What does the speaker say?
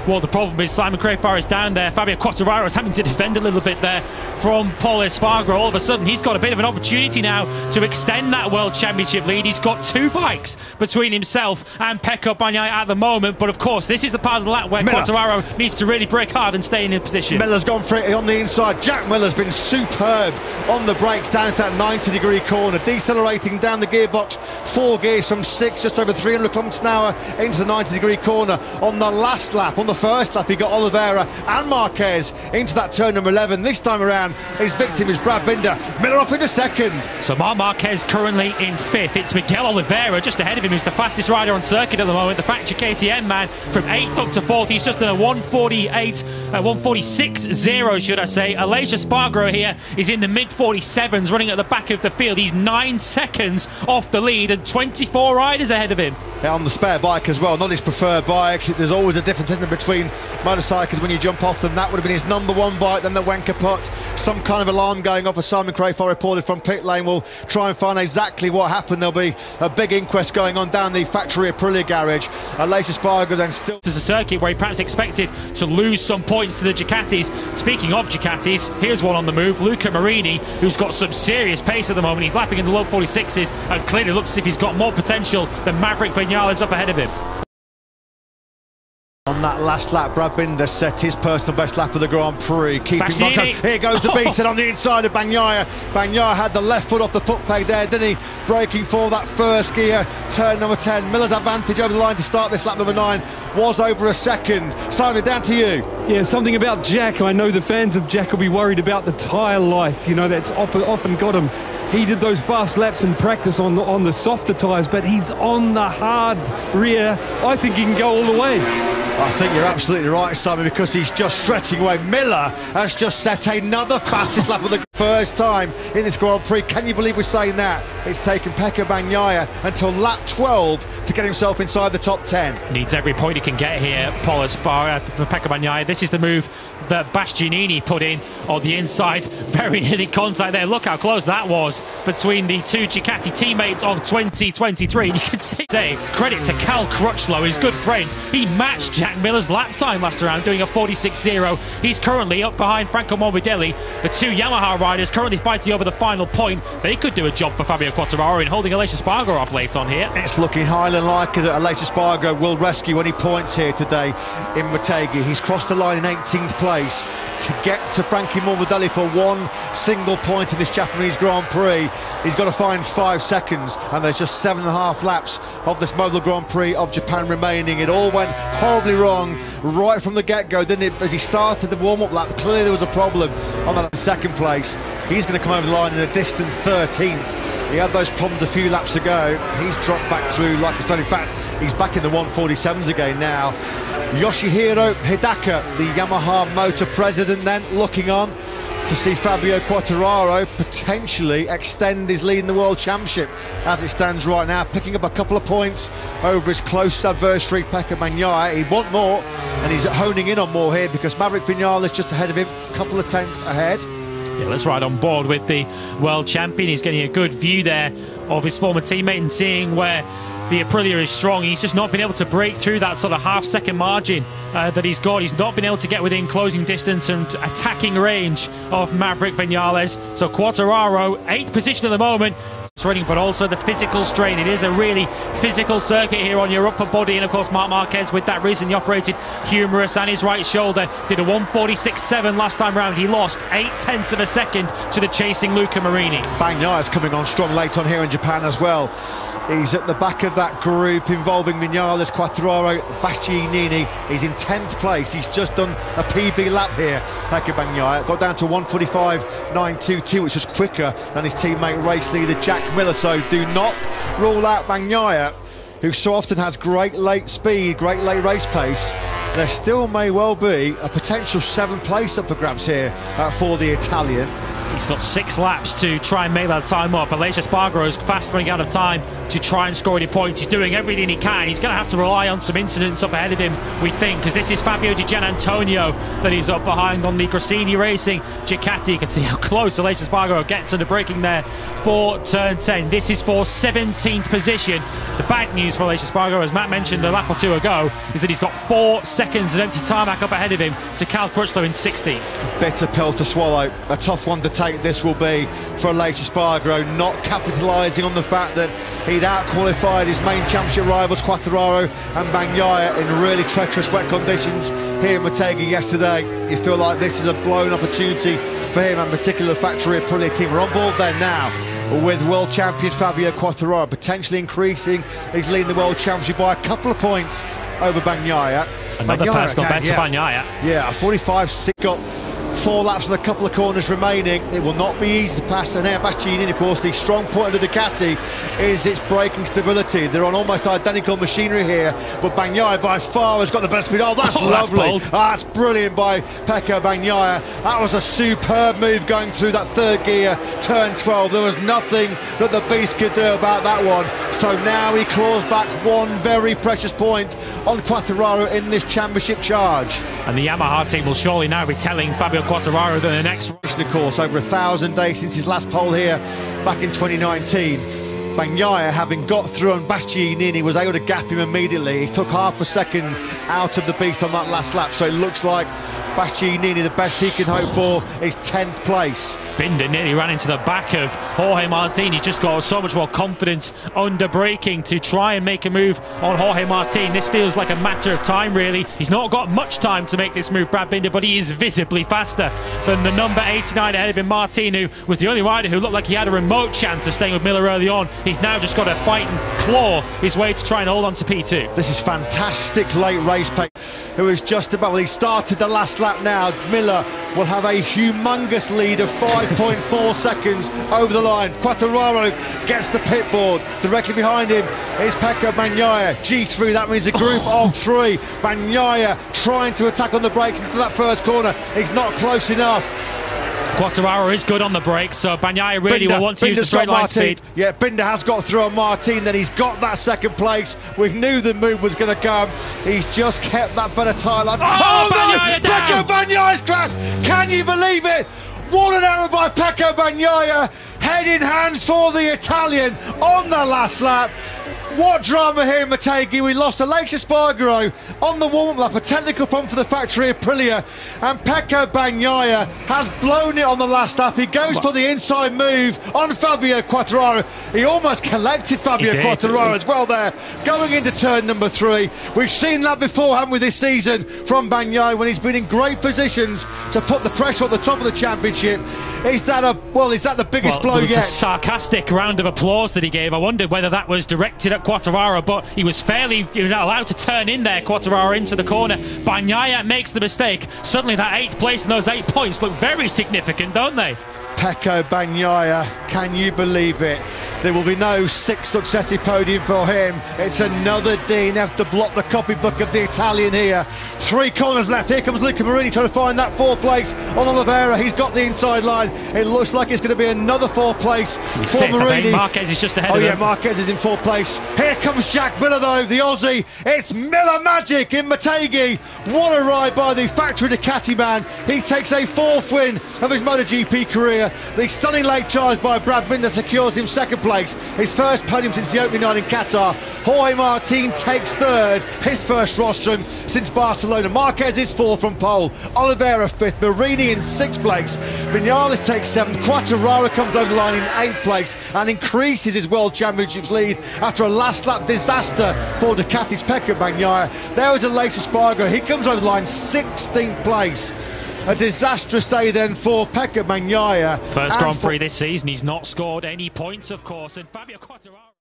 what the problem is. Simon Crafar is down there. Fabio Quartararo is having to defend a little bit there from Pol Espargaro. All of a sudden, he's got a bit of an opportunity now to extend that World Championship lead. He's got 2 bikes between himself and Pecco Bagnaia at the moment. But of course, this is the part of the lap where Quartararo needs to really brake hard and stay in a position. Miller's gone for it on the inside. Jack Miller's been superb on the brakes down at that 90-degree corner, decelerating down the gearbox 4 gears from 6, just over 300 kilometers an hour into the 90-degree corner. On the last lap, on the first lap, he got Oliveira and Marquez into that turn number 11. This time around, his victim is Brad Binder. Miller off into second. So Marc Marquez currently in 5th. It's Miguel Oliveira just ahead of him, who's the fastest rider on circuit at the moment. The factory KTM man from 8th up to 4th. He's just done a 146.0, should I say. Aleix Espargaro here is in the mid-47s, running at the back of the field. He's 9 seconds off the lead and 24 riders ahead of him. Yeah, on the spare bike as well, not his preferred bike. There's always a difference, isn't there, between motorcycles when you jump off them. That would have been his number 1 bike, then the went kaput. Some kind of alarm going off, as Simon Crafar reported from pit lane. We'll try and find exactly what happened. There'll be a big inquest going on down the factory Aprilia garage. Aleix Espargaro then still... There's a circuit where he perhaps expected to lose some points to the Ducatis. Speaking of Ducatis, here's one on the move. Luca Marini, who's got some serious pace at the moment. He's lapping in the low 46s and clearly looks as if he's got more potential than Maverick Vinales up ahead of him. On that last lap, Brad Binder set his personal best lap of the Grand Prix, keeping montage. Here goes the beast, and on the inside of Bagnaia. Bagnaia had the left foot off the foot peg there, didn't he? Braking for that first gear, turn number 10. Miller's advantage over the line to start this lap number 9 was over a second. Simon, down to you. Yeah, something about Jack. I know the fans of Jack will be worried about the tyre life. You know, that's often got him. He did those fast laps in practice on the softer tyres, but he's on the hard rear. I think he can go all the way. I think you're absolutely right, Simon, because he's just stretching away. Miller has just set another fastest lap of the first time in this Grand Prix. Can you believe we're saying that? It's taken Pecco Bagnaia until lap 12 to get himself inside the top 10. Needs every point he can get here, Pol Espargaro for Pecco Bagnaia. This is the move that Bastianini put in on the inside. Very nearly contact there. Look how close that was between the 2 Ducati teammates of 2023. You can say credit to Cal Crutchlow, his good friend. He matched Jack Miller's lap time last round, doing a 46.0. He's currently up behind Franco Morbidelli. The 2 Yamaha riders currently fighting over the final point. They could do a job for Fabio Quartararo in holding Aleix Espargaro off late on here. It's looking highly unlikely that Aleix Espargaro will rescue any points here today in Motegi. He's crossed the line in 18th place to get to Frankie Morbidelli for 1 single point in this Japanese Grand Prix. He's got to find 5 seconds, and there's just 7.5 laps of this Moto Grand Prix of Japan remaining. It all went horribly wrong right from the get-go, didn't it? As he started the warm-up lap, clearly there was a problem on that second place. He's going to come over the line in a distant 13th. He had those problems a few laps ago. He's dropped back through like I said. In fact, he's back in the 147s again now. Yoshihiro Hidaka, the Yamaha Motor president, then looking on to see Fabio Quartararo potentially extend his lead in the World Championship as it stands right now, picking up a couple of points over his close adversary Pecco Bagnaia. He'd want more, and he's honing in on more here because Maverick Vinales just ahead of him, a couple of tenths ahead. Yeah, let's ride on board with the world champion. He's getting a good view there of his former teammate and seeing where the Aprilia is strong. He's just not been able to break through that sort of half-second margin that he's got. He's not been able to get within closing distance and attacking range of Maverick Vinales. So Quartararo, 8th position at the moment. Running, but also the physical strain. It is a really physical circuit here on your upper body, and of course Marc Marquez with that reason he operated humerus and his right shoulder. Did a 146.7 last time round. He lost 0.8 of a second to the chasing Luca Marini. Bagnaia's coming on strong late on here in Japan as well. He's at the back of that group involving Vinales, Quartararo, Bastianini. He's in 10th place. He's just done a PB lap here. Pecco Bagnaia got down to 145.922, which was quicker than his teammate race leader Jack Miller. So do not rule out Bagnaia, who so often has great late speed, great late race pace. There still may well be a potential 7th place up for grabs here for the Italian. He's got 6 laps to try and make that time up. Aleix Espargaro is fast running out of time to try and score any points. He's doing everything he can. He's going to have to rely on some incidents up ahead of him, we think, because this is Fabio Di Gianantonio that he's up behind on the Grassini Racing Ducati. You can see how close Aleix Espargaro gets under braking there for turn 10. This is for 17th position. The bad news for Aleix Espargaro, as Matt mentioned a lap or two ago, is that he's got 4 seconds of empty tarmac up ahead of him to Cal Crutchlow in 16th. Bitter pill to swallow. A tough one to take this will be for Aleix Espargaro, not capitalising on the fact that he'd out-qualified his main championship rivals Quartararo and Bagnaia in really treacherous wet conditions here at Motegi yesterday. You feel like this is a blown opportunity for him, and particularly the factory Aprilia team. We're on board there now with world champion Fabio Quartararo potentially increasing his lead in the world championship by a couple of points over Bagnaia. Another personal best for Bagnaia. Yeah, a 45-6, got 4 laps and a couple of corners remaining. It will not be easy to pass Enea Bastianini. Of course, the strong point of the Ducati is its braking stability. They're on almost identical machinery here, but Bagnaia by far has got the better speed. Oh, that's lovely. That's brilliant by Pecco Bagnaia. That was a superb move going through that 3rd gear, turn 12. There was nothing that the beast could do about that one. So now he claws back 1 very precious point on Quartararo in this championship charge. And the Yamaha team will surely now be telling Fabio Quartararo that the next race, of course, over 1,000 days since his last pole here back in 2019. Bagnaia, having got through on Bastianini, was able to gap him immediately. He took half a second out of the beast on that last lap, so it looks like Bastianini, the best he can hope for is 10th place. Binder nearly ran into the back of Jorge Martin. He's just got so much more confidence under braking to try and make a move on Jorge Martin. This feels like a matter of time, really. He's not got much time to make this move, Brad Binder, but he is visibly faster than the number 89 ahead of him, Martin, who was the only rider who looked like he had a remote chance of staying with Miller early on. He's now just got to fight and claw his way to try and hold on to P2. This is fantastic late race pace. Who is just about, well, he started the last lap now. Miller will have a humongous lead of 5.4 seconds over the line. Quartararo gets the pit board. Directly behind him is Pecco Bagnaia. G3, that means a group of 3. Bagnaia trying to attack on the brakes into that first corner. He's not close enough. Quartararo is good on the brakes, so Bagnaia really will want to use the straight line speed. Yeah, Binder has got through on Martin, then he's got that 2nd place. We knew the move was going to come. He's just kept that better tyre life. Oh no! Pecco Bagnaia's crashed! Can you believe it? What an error by Pecco Bagnaia. Head in hands for the Italian on the last lap. What drama here in Motegi. We lost Aleix Espargaro on the warm-up lap, a technical problem for the factory Aprilia, and Pecco Bagnaia has blown it on the last lap. He goes for the inside move on Fabio Quartararo. He almost collected Fabio Quartararo as well there, going into turn number 3. We've seen that before, haven't we, this season from Bagnaia, when he's been in great positions to put the pressure at the top of the championship. Is that the biggest blow yet? A sarcastic round of applause that he gave. I wondered whether that was directed at Quartararo, but he was fairly allowed to turn in there, Quartararo into the corner. Bagnaia makes the mistake. Suddenly that 8th place and those 8 points look very significant, don't they? Pecco Bagnaia, can you believe it? There will be no 6th successive podium for him. It's another DNF to block the copybook of the Italian here. 3 corners left. Here comes Luca Marini trying to find that 4th place on Oliveira. He's got the inside line. It looks like it's going to be another 4th place for Marini. Marquez is just ahead of him. Oh yeah, Marquez is in 4th place. Here comes Jack Miller though, the Aussie. It's Miller magic in Motegi. What a ride by the factory Ducati man. He takes a 4th win of his MotoGP career. The stunning late charge by Brad Binder secures him 2nd place, his first podium since the opening night in Qatar. Jorge Martin takes 3rd, his first rostrum since Barcelona. Marquez is 4th from pole, Oliveira 5th, Marini in 6th place, Vinales takes 7th, Quartararo comes over the line in 8th place and increases his World Championships lead after a last lap disaster for Ducati's Pecco Bagnaia. There was Aleix Espargaro, he comes over the line 16th place. A disastrous day then for Pecco Bagnaia. First Grand Prix this season, he's not scored any points, of course, and Fabio Quartararo